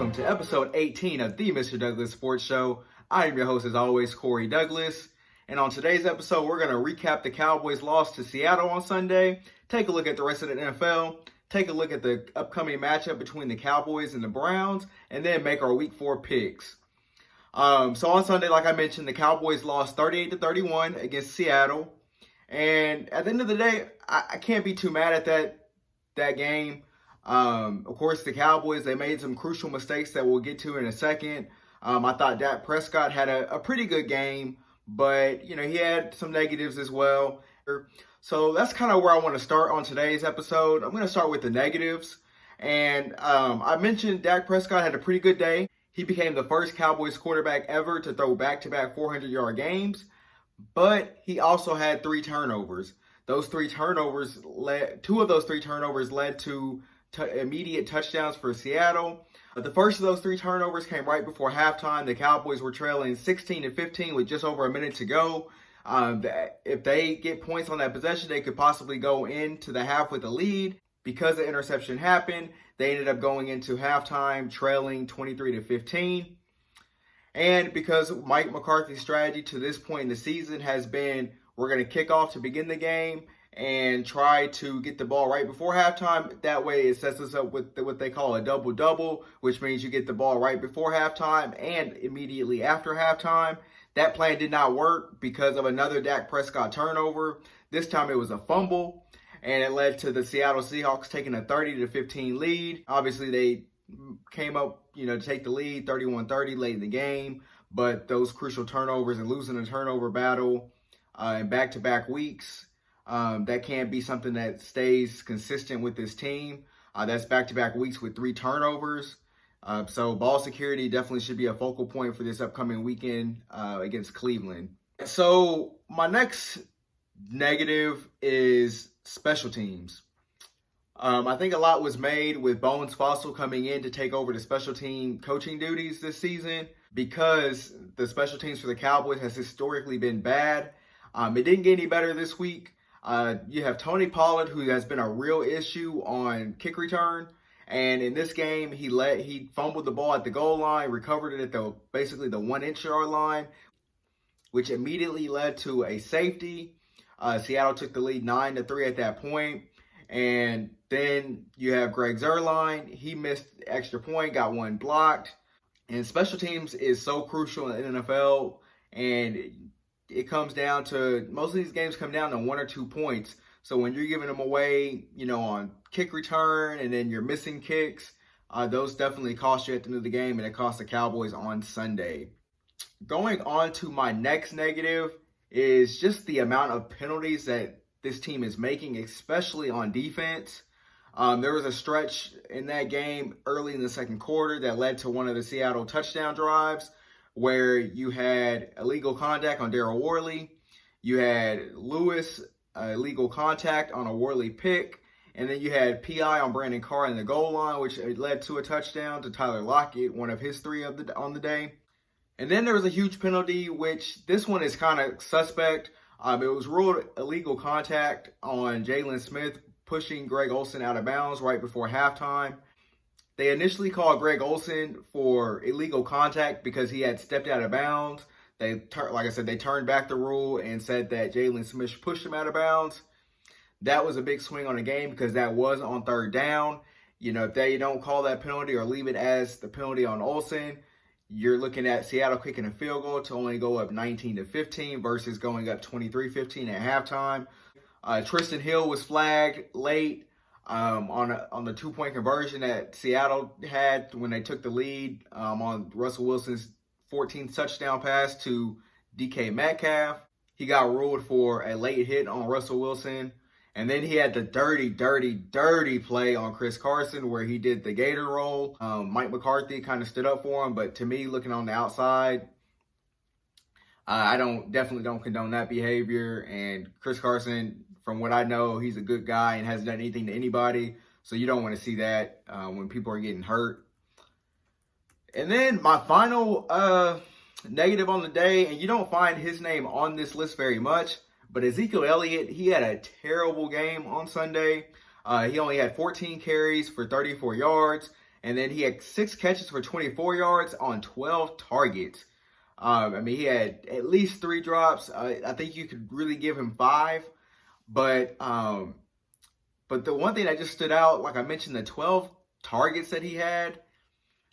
welcome to episode 18 of the Mr. Douglas Sports Show. I am your host, as always, Corey Douglas. And on today's episode, we're going to recap the Cowboys' loss to Seattle on Sunday, take a look at the rest of the NFL, take a look at the upcoming matchup between the Cowboys and the Browns, and then make our Week 4 picks. So on Sunday, like I mentioned, the Cowboys lost 38-31 against Seattle. And at the end of the day, I can't be too mad at that game. Of course, the Cowboys, they made some crucial mistakes that we'll get to in a second. I thought Dak Prescott had a pretty good game, but, he had some negatives as well. So that's kind of where I want to start on today's episode. I'm going to start with the negatives. And I mentioned Dak Prescott had a pretty good day. He became the first Cowboys quarterback ever to throw back-to-back 400-yard games, but he also had 3 turnovers. Two of those three turnovers led to immediate touchdowns for Seattle. The first of those 3 turnovers came right before halftime. The Cowboys were trailing 16-15 with just over a minute to go. If they get points on that possession, they could possibly go into the half with a lead. Because the interception happened, they ended up going into halftime trailing 23-15. And because Mike McCarthy's strategy to this point in the season has been, we're going to kick off to begin the game and try to get the ball right before halftime. That way it sets us up with what they call a double-double, which means you get the ball right before halftime and immediately after halftime. That plan did not work because of another Dak Prescott turnover. This time it was a fumble, and it led to the Seattle Seahawks taking a 30-15 lead. Obviously, they came up, to take the lead 31-30 late in the game, but those crucial turnovers and losing the turnover battle in back-to-back weeks, that can't be something that stays consistent with this team. That's back-to-back weeks with 3 turnovers. So ball security definitely should be a focal point for this upcoming weekend against Cleveland. So my next negative is special teams. I think a lot was made with Bones Fossil coming in to take over the special team coaching duties this season because the special teams for the Cowboys has historically been bad. It didn't get any better this week. You have Tony Pollard, who has been a real issue on kick return. And in this game, he fumbled the ball at the goal line, recovered it at basically the 1-inch yard line, which immediately led to a safety. Seattle took the lead 9-3 at that point. And then you have Greg Zuerlein. He missed the extra point, got one blocked. And special teams is so crucial in the NFL. And it comes down to, most of these games come down to 1 or 2 points. So when you're giving them away, on kick return and then you're missing kicks, those definitely cost you at the end of the game, and it cost the Cowboys on Sunday. Going on to my next negative is just the amount of penalties that this team is making, especially on defense. There was a stretch in that game early in the second quarter that led to one of the Seattle touchdown drives where you had illegal contact on Darryl Worley. You had Lewis, illegal contact on a Worley pick. And then you had PI on Brandon Carr in the goal line, which led to a touchdown to Tyler Lockett, one of his 3 on the day. And then there was a huge penalty, which this one is kind of suspect. It was ruled illegal contact on Jalen Smith pushing Greg Olsen out of bounds right before halftime. They initially called Greg Olsen for illegal contact because he had stepped out of bounds. Like I said, they turned back the rule and said that Jalen Smith pushed him out of bounds. That was a big swing on the game because that was on 3rd down. If they don't call that penalty or leave it as the penalty on Olsen, you're looking at Seattle kicking a field goal to only go up 19-15 versus going up 23-15 at halftime. Tristan Hill was flagged late on the 2-point conversion that Seattle had when they took the lead on Russell Wilson's 14th touchdown pass to DK Metcalf. He got ruled for a late hit on Russell Wilson. And then he had the dirty play on Chris Carson where he did the gator roll. Mike McCarthy kind of stood up for him. But to me, looking on the outside, I definitely don't condone that behavior. And Chris Carson, from what I know, he's a good guy and hasn't done anything to anybody. So you don't want to see that when people are getting hurt. And then my final negative on the day, and you don't find his name on this list very much, but Ezekiel Elliott, he had a terrible game on Sunday. He only had 14 carries for 34 yards. And then he had 6 catches for 24 yards on 12 targets. He had at least 3 drops. I think you could really give him 5. But the one thing that just stood out, like I mentioned, the 12 targets that he had.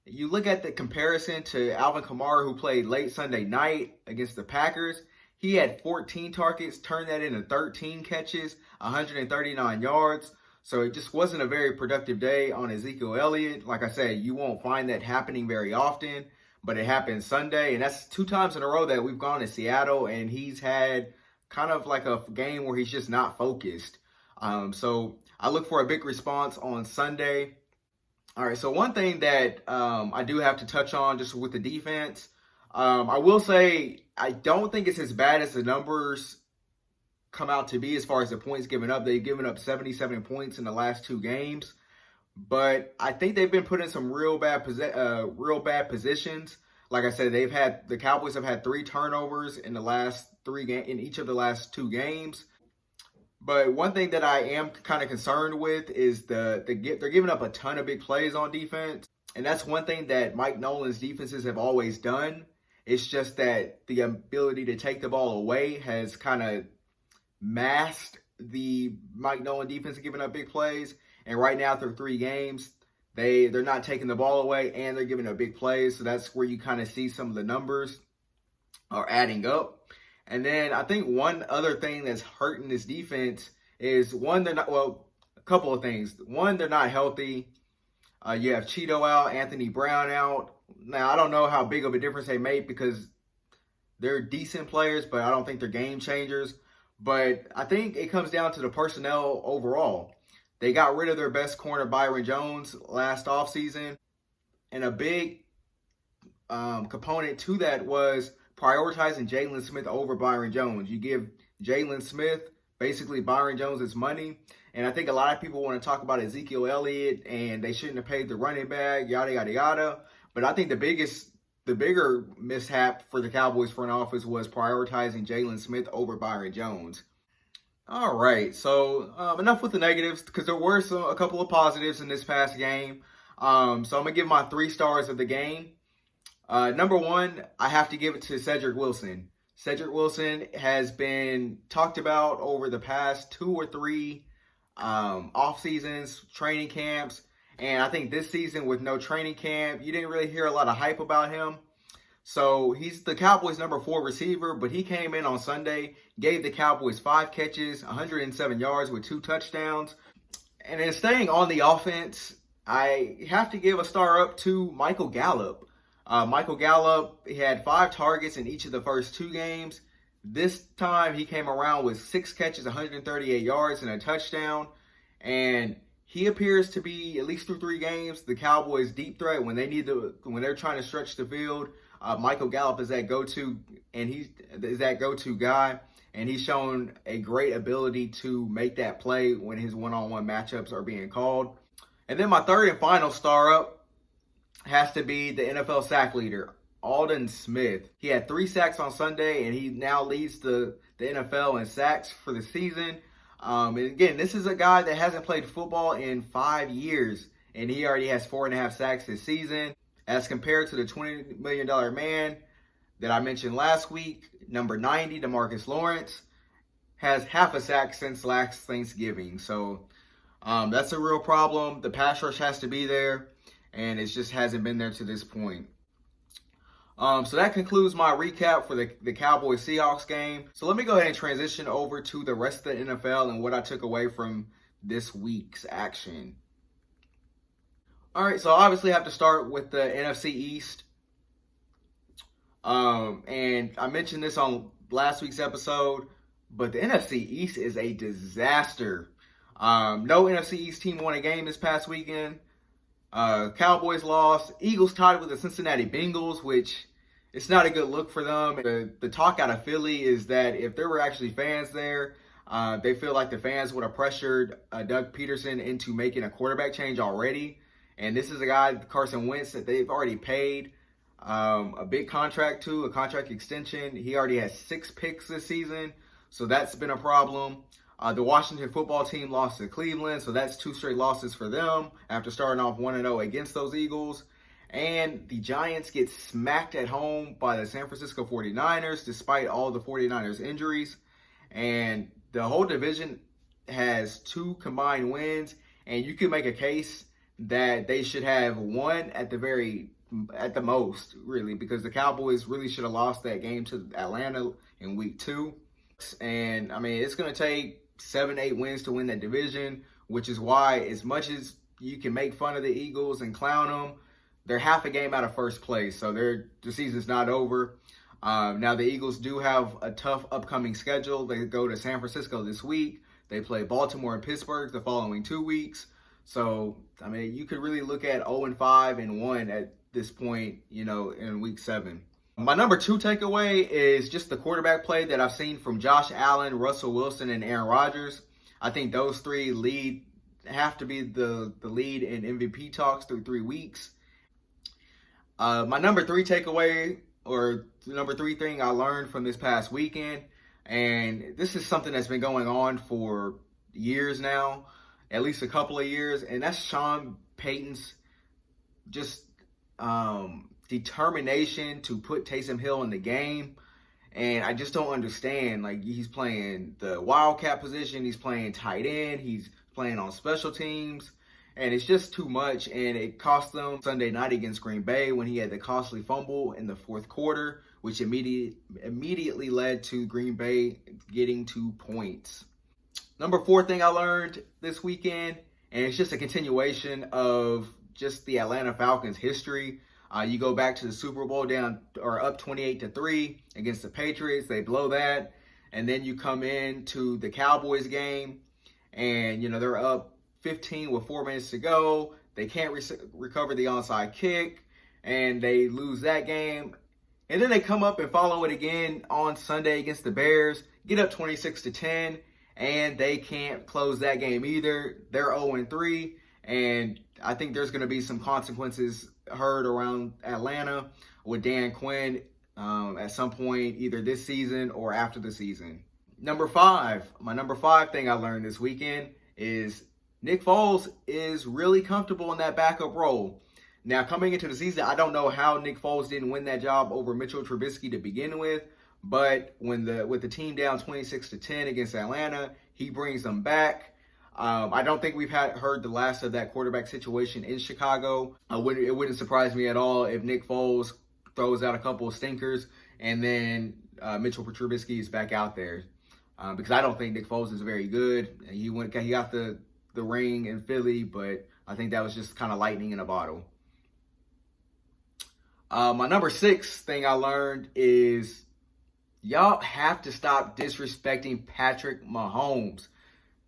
You look at the comparison to Alvin Kamara, who played late Sunday night against the Packers. He had 14 targets, turned that into 13 catches, 139 yards. So it just wasn't a very productive day on Ezekiel Elliott. Like I said, you won't find that happening very often, but it happened Sunday. And that's 2 times in a row that we've gone to Seattle, and he's had kind of like a game where he's just not focused. So I look for a big response on Sunday. All right, so one thing that I do have to touch on just with the defense, I will say I don't think it's as bad as the numbers come out to be as far as the points given up. They've given up 77 points in the last 2 games, but I think they've been put in some real bad positions. Like I said, the Cowboys have had 3 turnovers in the last 3 games in each of the last 2 games. But one thing that I am kind of concerned with is they're giving up a ton of big plays on defense, and that's one thing that Mike Nolan's defenses have always done. It's just that the ability to take the ball away has kind of masked the Mike Nolan defense giving up big plays. And right now, through 3 games, they're not taking the ball away and they're giving up big plays. So that's where you kind of see some of the numbers are adding up. And then I think one other thing that's hurting this defense is a couple of things. One, they're not healthy. You have Cheeto out, Anthony Brown out. Now, I don't know how big of a difference they make because they're decent players, but I don't think they're game changers. But I think it comes down to the personnel overall. They got rid of their best corner, Byron Jones, last offseason. And a big component to that was prioritizing Jalen Smith over Byron Jones. You give Jalen Smith basically Byron Jones' money. And I think a lot of people want to talk about Ezekiel Elliott and they shouldn't have paid the running back, yada, yada, yada. But I think the bigger mishap for the Cowboys front office was prioritizing Jalen Smith over Byron Jones. All right, so enough with the negatives because there were a couple of positives in this past game. So I'm going to give my 3 stars of the game. Number 1, I have to give it to Cedric Wilson. Cedric Wilson has been talked about over the past 2 or 3 off seasons, training camps. And I think this season with no training camp, you didn't really hear a lot of hype about him. So he's the Cowboys' number 4 receiver, but he came in on Sunday, gave the Cowboys 5 catches, 107 yards with 2 touchdowns. And then staying on the offense, I have to give a star up to Michael Gallup. Michael Gallup, he had 5 targets in each of the first 2 games. This time he came around with 6 catches, 138 yards, and a touchdown. And he appears to be, at least through 3 games, the Cowboys' deep threat when they're trying to stretch the field. Michael Gallup is that go-to, and he is that go-to guy. And he's shown a great ability to make that play when his one-on-one matchups are being called. And then my 3rd and final star up has to be the NFL sack leader, Aldon Smith. He had 3 sacks on Sunday, and he now leads the NFL in sacks for the season. And again, this is a guy that hasn't played football in 5 years, and he already has 4.5 sacks this season. As compared to the $20 million man that I mentioned last week, number 90, DeMarcus Lawrence, has half a sack since last Thanksgiving. So that's a real problem. The pass rush has to be there, and it just hasn't been there to this point. So that concludes my recap for the Cowboys-Seahawks game. So let me go ahead and transition over to the rest of the NFL and what I took away from this week's action. All right, so I obviously have to start with the NFC East. And I mentioned this on last week's episode, but the NFC East is a disaster. No NFC East team won a game this past weekend. Cowboys lost. Eagles tied with the Cincinnati Bengals, which it's not a good look for them. The talk out of Philly is that if there were actually fans there, they feel like the fans would have pressured Doug Peterson into making a quarterback change already. And this is a guy, Carson Wentz, that they've already paid a big contract to, a contract extension. He already has 6 picks this season, so that's been a problem. The Washington football team lost to Cleveland, so that's 2 straight losses for them after starting off 1-0 against those Eagles. And the Giants get smacked at home by the San Francisco 49ers despite all the 49ers injuries. And the whole division has 2 combined wins, and you can make a case that they should have one at the most, really, because the Cowboys really should have lost that game to Atlanta in week 2. And I mean, it's going to take 7-8 wins to win that division, which is why, as much as you can make fun of the Eagles and clown them, they're half a game out of first place, so the season's not over. Now, the Eagles do have a tough upcoming schedule. They go to San Francisco this week. They play Baltimore and Pittsburgh the following 2 weeks. So, I mean, you could really look at 0-5 and 1 at this point, in week 7. My number 2 takeaway is just the quarterback play that I've seen from Josh Allen, Russell Wilson, and Aaron Rodgers. I think those 3 have to be the lead in MVP talks through 3 weeks. My number 3 takeaway, or the number 3 thing I learned from this past weekend, and this is something that's been going on for years now, at least a couple of years, and that's Sean Payton's just determination to put Taysom Hill in the game. And I just don't understand. Like, he's playing the wildcat position, he's playing tight end, he's playing on special teams, and it's just too much. And it cost them Sunday night against Green Bay when he had the costly fumble in the 4th quarter, which immediately led to Green Bay getting 2 points. Number 4 thing I learned this weekend, and it's just a continuation of just the Atlanta Falcons history. You go back to the Super Bowl up 28-3 against the Patriots. They blow that. And then you come into the Cowboys game, and, they're up 15 with 4 minutes to go. They can't recover the onside kick, and they lose that game. And then they come up and follow it again on Sunday against the Bears, get up 26-10, and they can't close that game either. They're 0-3, and I think there's going to be some consequences heard around Atlanta with Dan Quinn at some point, either this season or after the season. My number 5 thing I learned this weekend is Nick Foles is really comfortable in that backup role. Now, coming into the season, I don't know how Nick Foles didn't win that job over Mitchell Trubisky to begin with, but with the team down 26-10 against Atlanta, he brings them back. I don't think we've heard the last of that quarterback situation in Chicago. It wouldn't surprise me at all if Nick Foles throws out a couple of stinkers and then Mitchell Trubisky is back out there, because I don't think Nick Foles is very good. He got the ring in Philly, but I think that was just kind of lightning in a bottle. My number 6 thing I learned is y'all have to stop disrespecting Patrick Mahomes.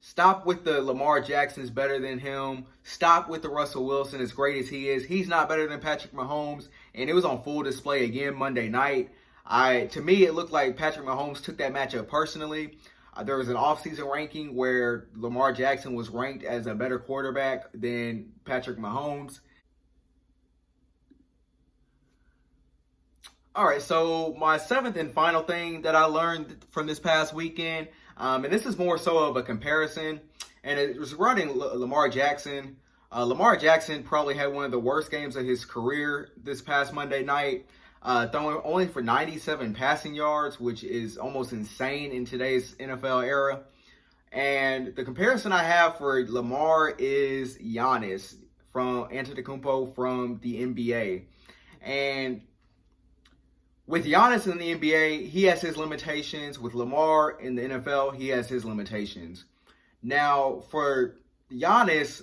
Stop with the Lamar Jackson's better than him. Stop with the Russell Wilson, as great as he is. He's not better than Patrick Mahomes, and it was on full display again Monday night. To me, it looked like Patrick Mahomes took that matchup personally. There was an offseason ranking where Lamar Jackson was ranked as a better quarterback than Patrick Mahomes. All right, so my 7th and final thing that I learned from this past weekend, and this is more so of a comparison, and it was regarding Lamar Jackson. Lamar Jackson probably had one of the worst games of his career this past Monday night, throwing only for 97 passing yards, which is almost insane in today's NFL era. And the comparison I have for Lamar is Giannis Antetokounmpo from the NBA. And with Giannis in the NBA, he has his limitations. With Lamar in the NFL, he has his limitations. Now, for Giannis,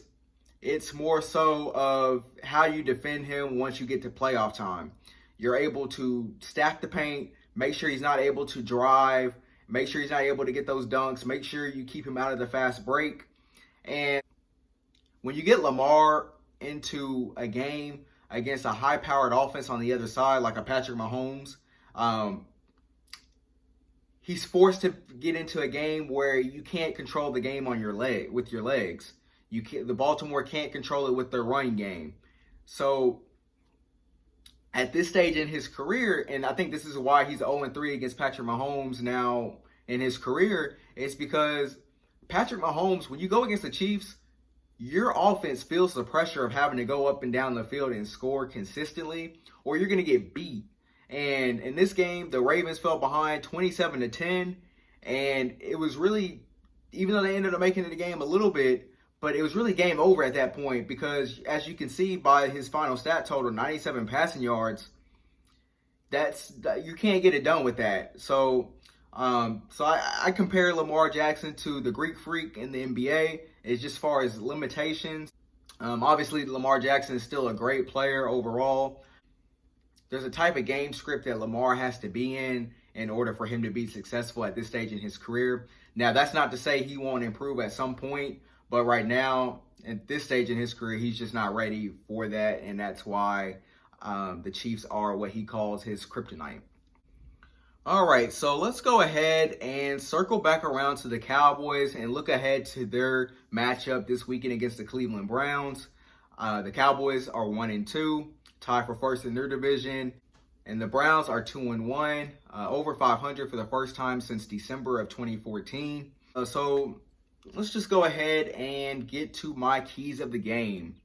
it's more so of how you defend him once you get to playoff time. You're able to stack the paint, make sure he's not able to drive, make sure he's not able to get those dunks, make sure you keep him out of the fast break. And when you get Lamar into a game against a high-powered offense on the other side, like a Patrick Mahomes, he's forced to get into a game where you can't control the game on with your legs. The Baltimore can't control it with their run game. So at this stage in his career, and I think this is why he's 0-3 against Patrick Mahomes now in his career, it's because Patrick Mahomes, when you go against the Chiefs, your offense feels the pressure of having to go up and down the field and score consistently, or you're going to get beat. And in this game, the Ravens fell behind 27-10, and it was really, even though they ended up making it a game a little bit, but it was really game over at that point because, as you can see by his final stat total, 97 passing yards, you can't get it done with that. So I compare Lamar Jackson to the Greek Freak in the NBA. It's just as far as limitations. Obviously, Lamar Jackson is still a great player overall. There's a type of game script that Lamar has to be in order for him to be successful at this stage in his career. Now, that's not to say he won't improve at some point, but right now, at this stage in his career, he's just not ready for that, and that's why the Chiefs are what he calls his kryptonite. All right, so let's go ahead and circle back around to the Cowboys and look ahead to their matchup this weekend against the Cleveland Browns. The Cowboys are 1-2, tied for first in their division, and the Browns are 2-1, over 500 for the first time since December of 2014. So let's just go ahead and get to my keys of the game.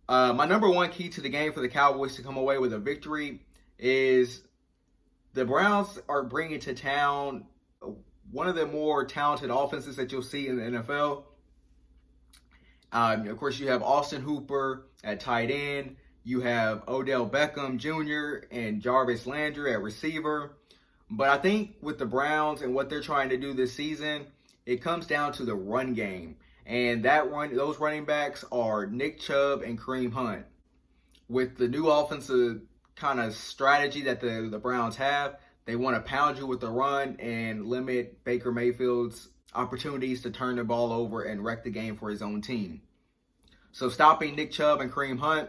My number one key to the game for the Cowboys to come away with a victory is the Browns are bringing to town one of the more talented offenses that you'll see in the NFL. Of course, you have Austin Hooper at tight end. You have Odell Beckham Jr. and Jarvis Landry at receiver. But I think with the Browns and what they're trying to do this season, it comes down to the run game. And those running backs are Nick Chubb and Kareem Hunt. With the new offensive kind of strategy that the Browns have, they want to pound you with the run and limit Baker Mayfield's opportunities to turn the ball over and wreck the game for his own team. So stopping Nick Chubb and Kareem Hunt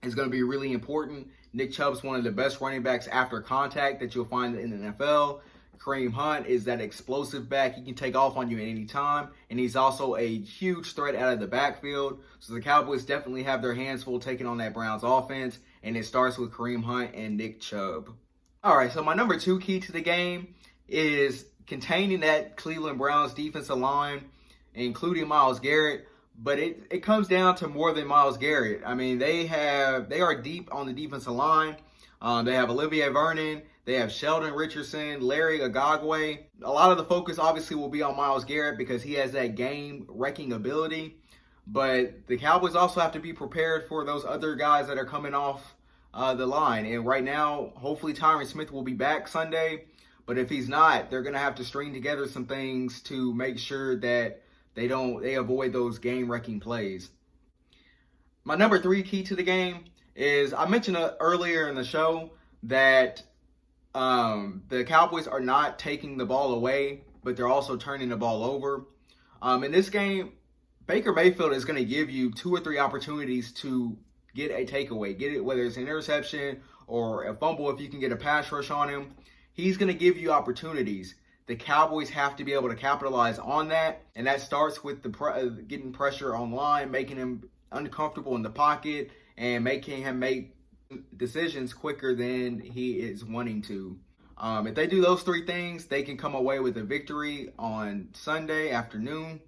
is going to be really important. Nick Chubb's one of the best running backs after contact that you'll find in the NFL. Kareem Hunt is that explosive back. He can take off on you at any time, and he's also a huge threat out of the backfield. So the Cowboys definitely have their hands full taking on that Browns offense, and it starts with Kareem Hunt and Nick Chubb. All right, so my number two key to the game is containing that Cleveland Browns defensive line, including Myles Garrett. But it comes down to more than Myles Garrett. I mean, they are deep on the defensive line. They have Olivier Vernon. They have Sheldon Richardson, Larry Agagwe. A lot of the focus obviously will be on Myles Garrett because he has that game-wrecking ability. But the Cowboys also have to be prepared for those other guys that are coming off the line. And right now, hopefully Tyron Smith will be back Sunday. But if he's not, they're going to have to string together some things to make sure that they avoid those game-wrecking plays. My number three key to the game is, I mentioned earlier in the show that the Cowboys are not taking the ball away, but they're also turning the ball over. In this game, Baker Mayfield is going to give you 2 or 3 opportunities to get a takeaway. Get it, whether it's an interception or a fumble, if you can get a pass rush on him. He's going to give you opportunities. The Cowboys have to be able to capitalize on that, and that starts with getting pressure online, making him uncomfortable in the pocket, and making him make decisions quicker than he is wanting to. If they do those 3 things, they can come away with a victory on Sunday afternoon.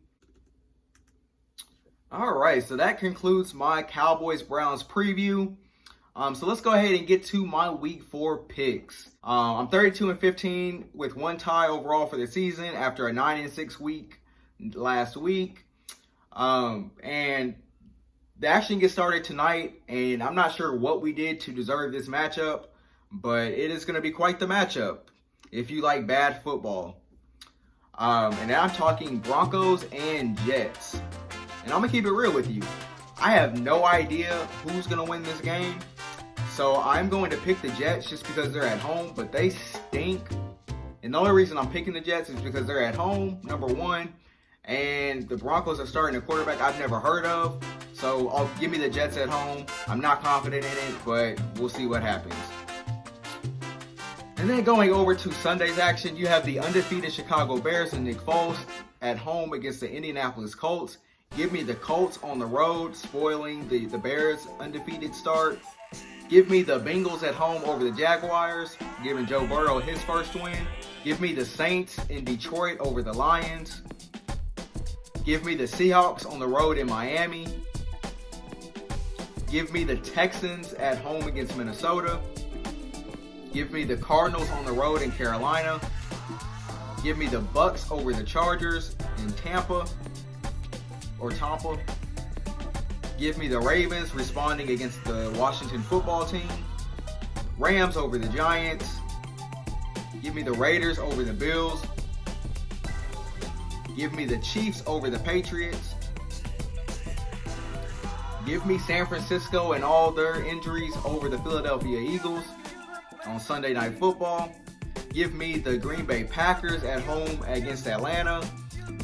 All right, so that concludes my Cowboys-Browns preview. So let's go ahead and get to my Week 4 picks. I'm 32-15 with 1 tie overall for the season after a 9-6 week last week. And the action gets started tonight, and I'm not sure what we did to deserve this matchup, but it is going to be quite the matchup if you like bad football. And I'm talking Broncos and Jets. And I'm going to keep it real with you. I have no idea who's going to win this game. So I'm going to pick the Jets just because they're at home, but they stink. And the only reason I'm picking the Jets is because they're at home, number one. And the Broncos are starting a quarterback I've never heard of. So give me the Jets at home. I'm not confident in it, but we'll see what happens. And then going over to Sunday's action, you have the undefeated Chicago Bears and Nick Foles at home against the Indianapolis Colts. Give me the Colts on the road, spoiling the Bears' undefeated start. Give me the Bengals at home over the Jaguars, giving Joe Burrow his first win. Give me the Saints in Detroit over the Lions. Give me the Seahawks on the road in Miami. Give me the Texans at home against Minnesota. Give me the Cardinals on the road in Carolina. Give me the Bucks over the Chargers in Tampa. Give me the Ravens responding against the Washington football team. Rams over the Giants. Give me the Raiders over the Bills. Give me the Chiefs over the Patriots. Give me San Francisco and all their injuries over the Philadelphia Eagles on Sunday Night Football. Give me the Green Bay Packers at home against Atlanta.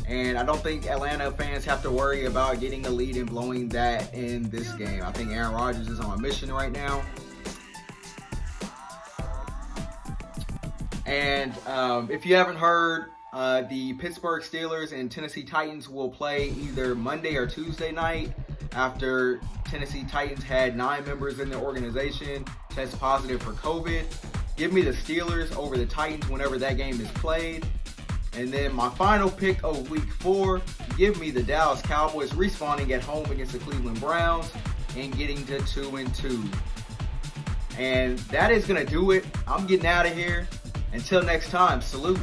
And I don't think Atlanta fans have to worry about getting a lead and blowing that in this game. I think Aaron Rodgers is on a mission right now. And if you haven't heard, the Pittsburgh Steelers and Tennessee Titans will play either Monday or Tuesday night after Tennessee Titans had 9 members in the organization test positive for COVID. Give me the Steelers over the Titans whenever that game is played. And then my final pick of week 4, give me the Dallas Cowboys respawning at home against the Cleveland Browns and getting to 2-2. And that is going to do it. I'm getting out of here. Until next time, salute.